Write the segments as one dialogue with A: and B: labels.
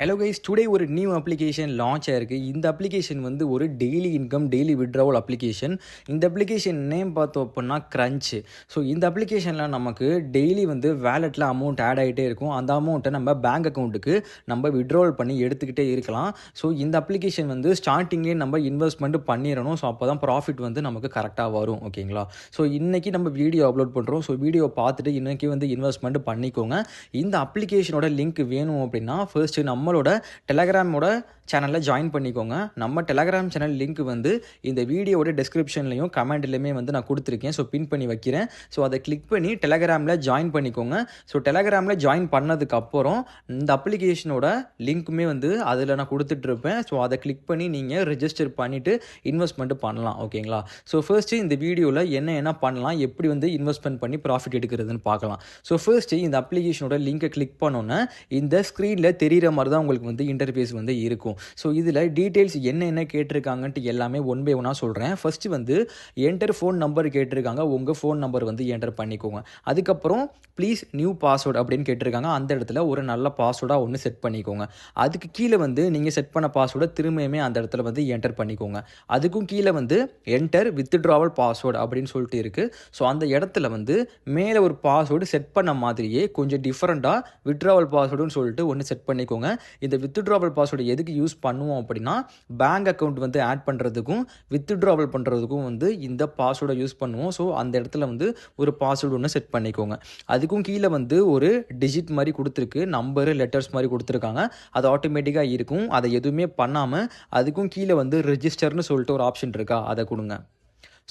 A: Hello guys, today ஒரு new application launch ஆயிருக்கு. இந்த அப்ளிகேஷன் வந்து ஒரு daily income, daily withdrawal application. இந்த அப்ளிகேஷன் நேம் பார்த்தோம் அப்படின்னா கிரன்ச். ஸோ இந்த அப்ளிகேஷனில் நமக்கு டெய்லி வந்து வேலெட்டில் அமௌண்ட் ஆட் ஆகிட்டே இருக்கும். அந்த அமௌண்ட்டை நம்ம பேங்க் அக்கௌண்ட்டுக்கு நம்ம வித்ட்ராவல் பண்ணி எடுத்துக்கிட்டே இருக்கலாம். ஸோ இந்த அப்ளிகேஷன் வந்து ஸ்டார்டிங்லேயே நம்ம இன்வெஸ்ட்மெண்ட் பண்ணிடணும். ஸோ அப்போ தான் ப்ராஃபிட் வந்து நமக்கு கரெக்டாக வரும். ஓகேங்களா? ஸோ இன்றைக்கி நம்ம வீடியோ அப்லோட் பண்ணுறோம். ஸோ வீடியோ பார்த்துட்டு இன்றைக்கி வந்து இன்வெஸ்ட்மெண்ட் பண்ணிக்கோங்க. இந்த அப்ளிகேஷனோட லிங்க் வேணும் அப்படின்னா ஃபர்ஸ்ட்டு நம்மளோட டெலகிராமோட சேனலில் ஜாயின் பண்ணிக்கோங்க. நம்ம டெலகிராம் சேனல் லிங்க் வந்து இந்த வீடியோட டிஸ்கிரிப்ஷன்லையும் கமெண்ட்லையுமே வந்து நான் கொடுத்துருக்கேன். ஸோ பின் பண்ணி வைக்கிறேன். ஸோ அதை கிளிக் பண்ணி டெலகிராமில் ஜாயின் பண்ணிக்கோங்க. ஸோ டெலகிராமில் ஜாயின் பண்ணதுக்கப்புறம் இந்த அப்ளிகேஷனோட லிங்க்குமே வந்து அதில் நான் கொடுத்துட்ருப்பேன். ஸோ அதை கிளிக் பண்ணி நீங்கள் ரிஜிஸ்டர் பண்ணிவிட்டு இன்வெஸ்ட்மெண்ட் பண்ணலாம். ஓகேங்களா? ஸோ ஃபர்ஸ்ட்டு இந்த வீடியோவில் என்ன பண்ணலாம், எப்படி வந்து இன்வெஸ்ட்மெண்ட் பண்ணி ப்ராஃபிட் எடுக்கிறதுன்னு பார்க்கலாம். ஸோ ஃபர்ஸ்ட்டு இந்த அப்ளிகேஷனோட லிங்கை கிளிக் பண்ணோன்னே இந்த ஸ்க்ரீனில் தெரிகிற மாதிரி தான் உங்களுக்கு வந்து இன்டர்ஃபேஸ் வந்து இருக்கும். ஸோ இதில் டீட்டெயில்ஸ் என்ன கேட்டிருக்காங்கன்ட்டு எல்லாமே ஒன் பை ஒன்னாக சொல்கிறேன். ஃபஸ்ட்டு வந்து என்டர் ஃபோன் நம்பர் கேட்டிருக்காங்க. உங்கள் ஃபோன் நம்பர் வந்து என்டர் பண்ணிக்கோங்க. அதுக்கப்புறம் ப்ளீஸ் நியூ பாஸ்வேர்டு அப்படின்னு கேட்டிருக்காங்க. அந்த இடத்துல ஒரு நல்ல பாஸ்வேர்டாக ஒன்று செட் பண்ணிக்கோங்க. அதுக்கு கீழே வந்து நீங்கள் செட் பண்ண பாஸ்வேர்டை திரும்பியுமே அந்த இடத்துல வந்து என்டர் பண்ணிக்கோங்க. அதுக்கும் கீழே வந்து என்டர் வித்ட்ராவல் பாஸ்வேர்டு அப்படின்னு சொல்லிட்டு இருக்குது. ஸோ அந்த இடத்துல வந்து மேலே ஒரு பாஸ்வேர்டு செட் பண்ண மாதிரியே கொஞ்சம் டிஃப்ரெண்ட்டாக வித்ட்ராவல் பாஸ்வேர்டுன்னு சொல்லிட்டு ஒன்று செட் பண்ணிக்கோங்க. இந்த வித்ட்ராவல் பாஸ்வேர்டு எதுக்கு யூஸ் பண்ணுவோம் அப்படின்னா பேங்க் அக்கௌண்ட் வந்து ஆட் பண்ணுறதுக்கும் வித்ட்ராவல் பண்ணுறதுக்கும் வந்து இந்த பாஸ்வேர்டை யூஸ் பண்ணுவோம். ஸோ அந்த இடத்துல வந்து ஒரு பாஸ்வேர்டு ஒன்று செட் பண்ணிக்கோங்க. அதுக்கும் கீழே வந்து ஒரு டிஜிட் மாதிரி கொடுத்துருக்கு, நம்பரு லெட்டர்ஸ் மாதிரி கொடுத்துருக்காங்க. அது ஆட்டோமேட்டிக்காக இருக்கும். அதை எதுவுமே பண்ணாமல் அதுக்கும் கீழே வந்து ரெஜிஸ்டர்னு சொல்லிட்டு ஒரு ஆப்ஷன் இருக்கா, அதை கொடுங்க.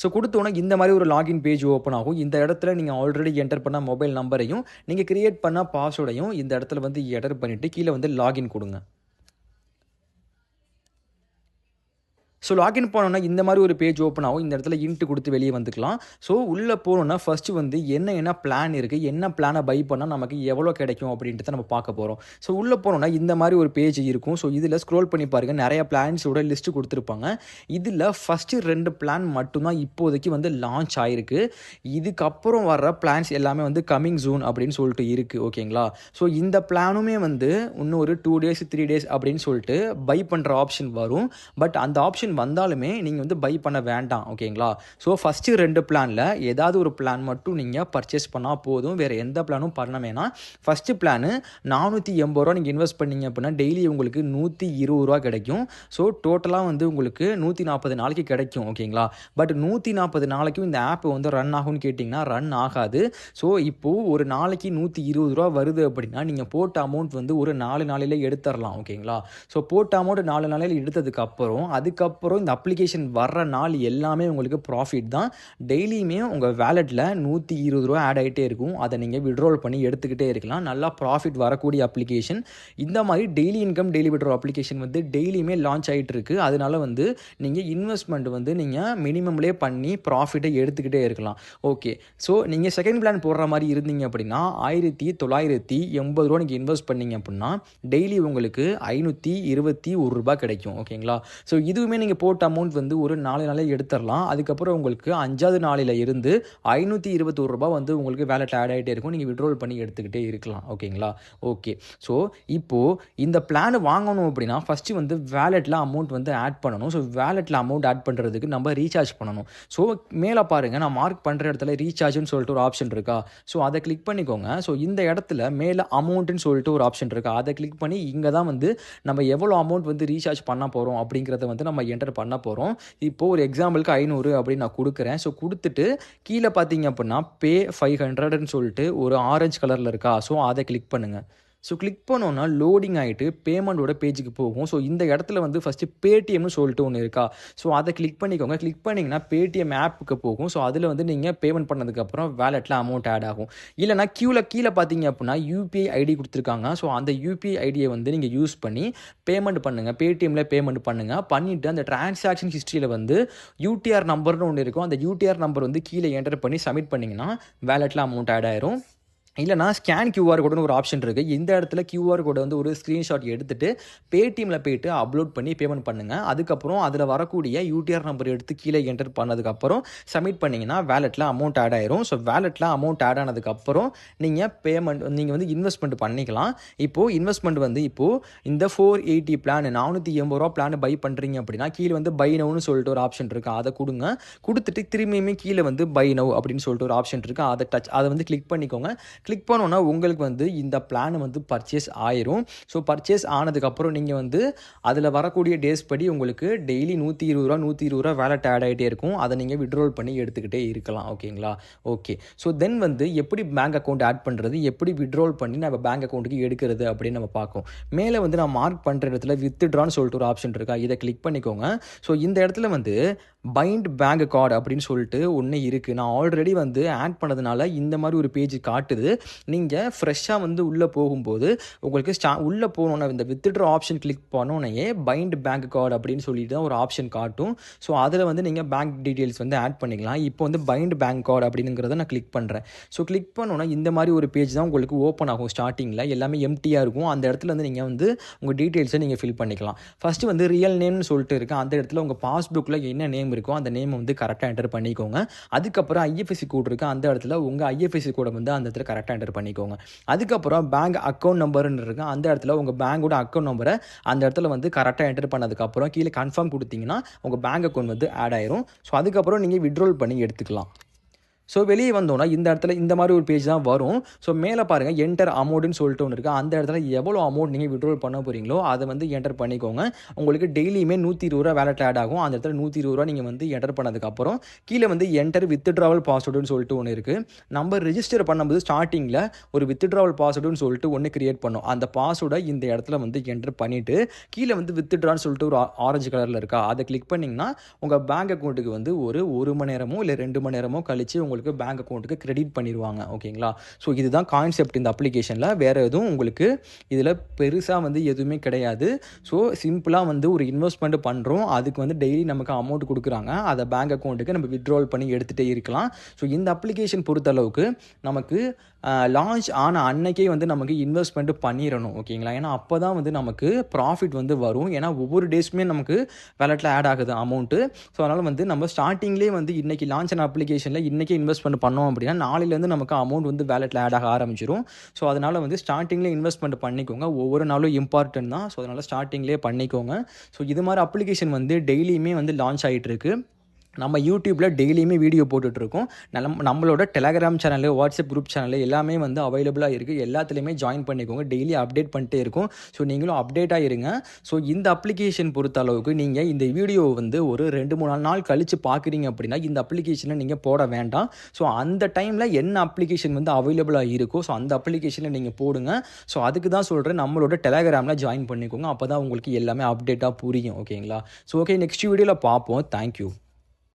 A: ஸோ கொடுத்தோன்னே இந்த மாதிரி ஒரு லாகின் பேஜ் ஓப்பன் ஆகும். இந்த இடத்துல நீங்கள் ஆல்ரெடி என்டர் பண்ண மொபைல் நம்பரையும் நீங்கள் கிரியேட் பண்ண பாஸ்வேர்டையும் இந்த இடத்துல வந்து என்டர் பண்ணிவிட்டு கீழே வந்து லாகின் கொடுங்க. ஸோ லாகின் போனோன்னா இந்த மாதிரி ஒரு பேஜ் ஓப்பன் ஆகும். இந்த இடத்துல இன்ட்டு கொடுத்து வெளியே வந்துக்கலாம். ஸோ உள்ளே போனோன்னா ஃபஸ்ட்டு வந்து என்ன பிளான் இருக்குது, என்ன பிளானை பை பண்ணால் நமக்கு எவ்வளோ கிடைக்கும் அப்படின்றத நம்ம பார்க்க போகிறோம். ஸோ உள்ளே போனோன்னா இந்த மாதிரி ஒரு பேஜ் இருக்கும். ஸோ இதில் ஸ்க்ரோல் பண்ணி பாருங்கள், நிறைய பிளான்ஸோட லிஸ்ட்டு கொடுத்துருப்பாங்க. இதில் ஃபஸ்ட்டு 2 பிளான் மட்டும்தான் இப்போதைக்கு வந்து லான்ச் ஆகிருக்கு. இதுக்கப்புறம் வர்ற பிளான்ஸ் எல்லாமே வந்து கமிங் ஜூன் அப்படின்னு சொல்லிட்டு இருக்குது. ஓகேங்களா? ஸோ இந்த பிளானுமே வந்து இன்னும் ஒரு 2 டேஸ் 3 டேஸ் அப்படின்னு சொல்லிட்டு பை பண்ணுற ஆப்ஷன் வரும். பட் அந்த ஆப்ஷன் வந்தாலுமே நீங்கள் வந்து பை பண்ண வேண்டாம். ஓகேங்களா? ஸோ ஃபஸ்ட்டு 2 பிளானில் ஏதாவது ஒரு பிளான் மட்டும் நீங்கள் பர்ச்சேஸ் பண்ணால் போதும். வேறு எந்த பிளானும் பண்ண வேணாம். ஃபஸ்ட்டு பிளானு ₹480 நீங்கள் இன்வெஸ்ட் பண்ணிங்க அப்படின்னா டெய்லி உங்களுக்கு ₹120 கிடைக்கும். ஸோ டோட்டலாக வந்து உங்களுக்கு 140 நாளைக்கு கிடைக்கும். ஓகேங்களா? பட் 140 நாளைக்கும் இந்த ஆப் வந்து ரன் ஆகும்னு கேட்டிங்கன்னா ரன் ஆகாது. ஸோ இப்போது ஒரு நாளைக்கு ₹120 வருது அப்படின்னா நீங்கள் போட்ட அமௌண்ட் வந்து ஒரு 4 நாளில் எடுத்துடலாம். ஓகேங்களா? ஸோ போட்ட அமௌண்ட் 4 நாளில் எடுத்ததுக்கப்புறம் அதுக்கப்புறம் இந்த அப்ளிகேஷன் வர்ற நாள் எல்லாமே உங்களுக்கு ப்ராஃபிட் தான். டெய்லியுமே உங்கள் வேலெட்டில் ₹120 ஆட் ஆகிட்டே இருக்கும். அதை நீங்கள் விட்ரால் பண்ணி எடுத்துக்கிட்டே இருக்கலாம். நல்லா ப்ராஃபிட் வரக்கூடிய அப்ளிகேஷன். இந்த மாதிரி daily income daily withdraw application வந்து டெய்லியுமே லான்ச் ஆகிட்டு இருக்குது. அதனால வந்து நீங்கள் இன்வெஸ்ட்மெண்ட் வந்து நீங்கள் மினிமம்லேயே பண்ணி ப்ராஃபிட்டை எடுத்துக்கிட்டே இருக்கலாம். ஓகே. ஸோ நீங்கள் செகண்ட் பிளான் போடுற மாதிரி இருந்தீங்க அப்படின்னா ₹1980 நீங்கள் இன்வெஸ்ட் பண்ணீங்க அப்படின்னா டெய்லி உங்களுக்கு ₹521 கிடைக்கும். ஓகேங்களா? ஸோ இதுவுமே நீங்கள் போட்ட அமௌண்ட் வந்து ஒரு 4 நாளில் எடுத்துடலாம். அதுக்கப்புறம் உங்களுக்கு 5வது நாளில் இருந்து ₹521 வந்து உங்களுக்கு வேலெட் ஆட் ஆகிட்டே இருக்கும். நீங்கள் விட்ரோல் பண்ணி எடுத்துக்கிட்டே இருக்கலாம். ஓகேங்களா? ஓகே. ஸோ இப்போது இந்த பிளான் வாங்கணும் அப்படின்னா ஃபஸ்ட்டு வந்து வேலெட்டில் அமௌண்ட் வந்து ஆட் பண்ணணும். ஸோ வேலெட்டில் அமௌண்ட் ஆட் பண்ணுறதுக்கு நம்ம ரீசார்ஜ் பண்ணணும். ஸோ மேலே பாருங்கள், நான் மார்க் பண்ணுற இடத்துல ரீசார்ஜ்னு சொல்லிட்டு ஒரு ஆப்ஷன் இருக்கா? ஸோ அதை கிளிக் பண்ணிக்கோங்க. ஸோ இந்த இடத்துல மேலே அமௌண்ட்டுன்னு சொல்லிட்டு ஒரு ஆப்ஷன் இருக்கா? அதை கிளிக் பண்ணி இங்கே தான் வந்து நம்ம எவ்வளோ அமௌண்ட் வந்து ரீசார்ஜ் பண்ண போகிறோம் அப்படிங்கிறத வந்து நம்ம என்டர் பண்ண போகிறோம். இப்போது ஒரு எக்ஸாம்பிளுக்கு 500 அப்படின்னு நான் கொடுக்குறேன். ஸோ கொடுத்துட்டு கீழே பார்த்தீங்க அப்படின்னா பே 500ன்னு சொல்லிட்டு ஒரு ஆரஞ்சு கலரில் இருக்கா? ஸோ அதை கிளிக் பண்ணுங்கள். ஸோ கிளிக் பண்ணோன்னா லோடிங் ஆகிட்டு பேமெண்ட்டோட பேஜுக்கு போகும். ஸோ இந்த இடத்துல வந்து ஃபஸ்ட்டு பேடிஎம்னு சொல்லிட்டு ஒன்று இருக்கா? ஸோ அதை கிளிக் பண்ணிக்கோங்க. கிளிக் பண்ணிங்கன்னா பேடிஎம் ஆப்புக்கு போகும். ஸோ அதில் வந்து நீங்கள் பேமெண்ட் பண்ணதுக்கப்புறம் வேலெட்டில் அமௌண்ட் ஆட் ஆகும். இல்லைனா கீழே பார்த்தீங்க அப்படின்னா யூபிஐ ஐடி கொடுத்துருக்காங்க. ஸோ அந்த யூபிஐ ஐடியை வந்து நீங்கள் யூஸ் பண்ணி பேமெண்ட் பண்ணுங்கள். பேடிஎம்மில் பேமெண்ட் பண்ணுங்கள். பண்ணிவிட்டு அந்த டிரான்சாக்ஷன் ஹிஸ்ட்ரியில் வந்து யூடிஆர் நம்பர்னு ஒன்று இருக்கும். அந்த யூடிஆர் நம்பர் வந்து கீழே என்டர் பண்ணி சப்மிட் பண்ணிங்கன்னா வேலெட்டில் அமௌண்ட் ஆட் ஆயிரும். இல்லைனா ஸ்கேன் கியூஆர் கோடுன்னு ஒரு ஆப்ஷன் இருக்குது. இந்த இடத்துல கியூஆர் கோடை வந்து ஒரு ஸ்க்ரீன்ஷாட் எடுத்துட்டு பேடிஎம்ல போயிட்டு அப்லோட் பண்ணி பேமெண்ட் பண்ணுங்கள். அதுக்கப்புறம் அதில் வரக்கூடிய யூடிஆர் நம்பர் எடுத்து கீழே என்டர் பண்ணதுக்கப்புறம் சப்மிட் பண்ணிங்கன்னா வேலெட்டில் அமௌண்ட் ஆட் ஆயிரும். ஸோ வேலெட்டில் அமௌண்ட் ஆட் ஆனதுக்கப்புறம் நீங்கள் வந்து இன்வெஸ்ட்மெண்ட் பண்ணிக்கலாம். இப்போது இன்வெஸ்ட்மெண்ட் வந்து இப்போது இந்த 480 பிளான் ₹480 பிளான் பை பண்ணுறீங்க அப்படின்னா கீழே வந்து பை நவுன்னு சொல்லிட்டு ஒரு ஆப்ஷன் இருக்குது. அதை கொடுங்க. கொடுத்துட்டு திரும்பியுமே கீழே வந்து பை நவ் அப்படின்னு சொல்லிட்டு ஒரு ஆப்ஷன் இருக்குது. அதை வந்து கிளிக் பண்ணிக்கோங்க. கிளிக் பண்ணோன்னா உங்களுக்கு வந்து இந்த பிளான் வந்து பர்ச்சேஸ் ஆயிரும். ஸோ பர்ச்சேஸ் ஆனதுக்கப்புறம் நீங்கள் வந்து அதில் வரக்கூடிய டேஸ் படி உங்களுக்கு டெய்லி ₹120 வேலெட் ஆட் ஆகிட்டே இருக்கும். அதை நீங்கள் விட்ரோல் பண்ணி எடுத்துக்கிட்டே இருக்கலாம். ஓகேங்களா? ஓகே. ஸோ தென் வந்து எப்படி பேங்க் அக்கௌண்ட் ஆட் பண்ணுறது, எப்படி விட்ரோல் பண்ணி நம்ம பேங்க் அக்கௌண்ட்டுக்கு எடுக்கிறது அப்படின்னு நம்ம பார்ப்போம். மேலே வந்து நான் மார்க் பண்ணுற இடத்துல வித்ட்ரான்னு சொல்லிட்டு ஒரு ஆப்ஷன் இருக்கா, இதை கிளிக் பண்ணிக்கோங்க. ஸோ இந்த இடத்துல வந்து பைண்ட் பேங்க் கார்டு அப்படின்னு சொல்லிட்டு ஒன்று இருக்குது. நான் ஆல்ரெடி வந்து ஆட் பண்ணதுனால இந்த மாதிரி ஒரு பேஜ் காட்டுது. நீங்கள் ஃப்ரெஷ்ஷாக வந்து உள்ளே போகும்போது உங்களுக்கு உள்ளே போகணுன்னா இந்த வித்ட்ரா ஆப்ஷன் கிளிக் பண்ணோன்னே பைண்ட் பேங்க் கார்டு அப்படின்னு சொல்லிட்டு தான் ஒரு ஆப்ஷன் காட்டும். ஸோ அதில் வந்து நீங்கள் பேங்க் டீட்டெயில்ஸ் வந்து ஆட் பண்ணிக்கலாம். இப்போ வந்து பைண்ட் பேங்க் கார்டு அப்படிங்கிறத நான் கிளிக் பண்ணுறேன். ஸோ கிளிக் பண்ணோன்னா இந்த மாதிரி ஒரு பேஜ் தான் உங்களுக்கு ஓப்பன் ஆகும். ஸ்டார்டிங்கில் எல்லாமே எம்டியாக இருக்கும். அந்த இடத்துல வந்து நீங்கள் வந்து உங்கள் டீட்டெயில்ஸை நீங்கள் ஃபில் பண்ணிக்கலாம். ஃபஸ்ட்டு வந்து ரியல் நேம்னு சொல்லிட்டு இருக்குது. அந்த இடத்துல உங்கள் பாஸ்புக்கில் என்ன நேம் இருக்கோ அந்த நேம் வந்து கரெக்டாக என்டர் பண்ணிக்கோங்க. அதுக்கப்புறம் ஐஎஃப்எஸ்சி கோட் இருக்குது. அந்த இடத்துல உங்கள் ஐஎஃப்எஸ்சி கோடை வந்து அந்த இடத்துல கரெக்டாக என்டர் பண்ணிக்கோங்க. அதுக்கப்புறம் பேங்க் அக்கௌண்ட் நம்பர்னு இருக்குது. அந்த இடத்துல உங்கள் பேங்கோட அக்கௌண்ட் நம்பரை அந்த இடத்துல வந்து கரெக்டாக என்டர் பண்ணதுக்கப்புறம் கீழே கன்ஃபார்ம் கொடுத்தீங்கன்னா உங்கள் பேங்க் அக்கௌண்ட் வந்து ஆட் ஆயிரும். ஸோ அதுக்கப்புறம் நீங்கள் விட்ரோல் பண்ணி எடுத்துக்கலாம். ஸோ வெளியே வந்தோன்னா இந்த இடத்துல இந்த மாதிரி ஒரு பேஜ் தான் வரும். ஸோ மேலே பாருங்கள் என்டர் அமௌண்ட்னு சொல்லிட்டு ஒன்று இருக்குது. அந்த இடத்துல எவ்வளோ அமௌண்ட் நீங்கள் விட்ரோல் பண்ண போகிறீங்களோ அதை வந்து என்டர் பண்ணிக்கோங்க. உங்களுக்கு டெய்லியுமே ₹120 வேலெட் ஆட் ஆகும். அந்த இடத்துல ₹120 நீங்கள் வந்து என்டர் பண்ணதுக்கப்புறம் கீழே வந்து என்டர் வித்ட்ராவல் பாஸ்வேர்டுன்னு சொல்லிட்டு ஒன்று இருக்குது. நம்ம ரெஜிஸ்டர் பண்ணும்போது ஸ்டார்டிங்கில் ஒரு வித்ட்ராவல் பாஸ்வேர்டுன்னு சொல்லிட்டு ஒன்று கிரியேட் பண்ணோம். அந்த பாஸ்வேர்டை இந்த இடத்துல வந்து என்டர் பண்ணிவிட்டு கீழே வந்து வித்ட்ரான்னு சொல்லிட்டு ஒரு ஆரஞ்சு கலரில் இருக்கா, அதை கிளிக் பண்ணிங்கன்னா உங்கள் பேங்க் அக்கௌண்ட்டுக்கு வந்து ஒரு மணி நேரமோ இல்லை 2 மணி நேரமோ கழித்து உங்களுக்கு பேங்க் அக்கௌண்ட்டுக்கு கிரெடிட் பண்ணிடுவாங்க. ஓகேங்களா? ஸோ இதுதான் கான்செப்ட் இந்த அப்ளிகேஷனில். வேறு எதுவும் உங்களுக்கு இதில் பெருசாக வந்து எதுவுமே கிடையாது. ஸோ சிம்பிளாக வந்து ஒரு இன்வெஸ்ட்மெண்ட் பண்ணுறோம். அதுக்கு வந்து டெய்லி நமக்கு அமௌண்ட் கொடுக்குறாங்க. அதை பேங்க் அக்கௌண்ட்டுக்கு நம்ம விட்ரால் பண்ணி எடுத்துகிட்டே இருக்கலாம். ஸோ இந்த அப்ளிகேஷன் பொறுத்தளவுக்கு நமக்கு லான்ச் ஆன அன்னைக்கே வந்து நமக்கு இன்வெஸ்ட்மெண்ட் பண்ணிடணும். ஓகேங்களா? ஏன்னா அப்போ தான் வந்து நமக்கு ப்ராஃபிட் வந்து வரும். ஏன்னா ஒவ்வொரு டேஸுமே நமக்கு வேலெட்டில் ஆட் ஆகுது அமௌண்ட்டு. ஸோ அதனால் வந்து நம்ம ஸ்டார்டிங்லேயே வந்து இன்றைக்கி லான்ச் ஆன அப்ளிகேஷனில் இன்றைக்கே இன்வெஸ்ட்மெண்ட் பண்ணோம் அப்படின்னா நாளையிலேருந்து நமக்கு அமௌண்ட் வந்து வேலெட்டில் ஆட் ஆக ஆரம்பிச்சிடும். ஸோ அதனால் வந்து ஸ்டார்டிங்லேயே இன்வெஸ்ட்மெண்ட் பண்ணிக்கோங்க. ஒவ்வொரு நாளும் இம்பார்ட்டன்ட் தான். ஸோ அதனால் ஸ்டார்டிங்லேயே பண்ணிக்கோங்க. ஸோ இது மாதிரி அப்ளிகேஷன் வந்து டெய்லியுமே வந்து லான்ச் ஆகிட்டு இருக்கு. நம்ம யூடியூப்பில் டெய்லியுமே வீடியோ போட்டுட்ருக்கோம். நம்மளோட Telegram channel, WhatsApp group channel எல்லாமே வந்து அவைலபிளாக இருக்குது. எல்லாத்துலேயுமே ஜாயின் பண்ணிக்கோங்க. டெய்லி அப்டேட் பண்ணிட்டே இருக்கும். ஸோ நீங்களும் அப்டேட்டாக இருங்க. ஸோ இந்த அப்ளிகேஷன் பொறுத்த அளவுக்கு நீங்கள் இந்த வீடியோ வந்து ஒரு 2-3 நாள் கழித்து பார்க்குறீங்க அப்படின்னா இந்த அப்ளிகேஷனை நீங்கள் போட வேண்டாம். ஸோ அந்த டைமில் என்ன அப்ளிகேஷன் வந்து அவைலபிளாக இருக்கோ ஸோ அந்த அப்ளிகேஷனை நீங்கள் போடுங்க. ஸோ அதுக்கு தான் சொல்கிறேன், நம்மளோட டெலகிராமில் ஜாயின் பண்ணிக்கோங்க. அப்போ தான் உங்களுக்கு எல்லாமே அப்டேட்டாக புரியும். ஓகேங்களா? ஸோ ஓகே, நெக்ஸ்ட் வீடியோவில் பார்ப்போம். தேங்க்யூ.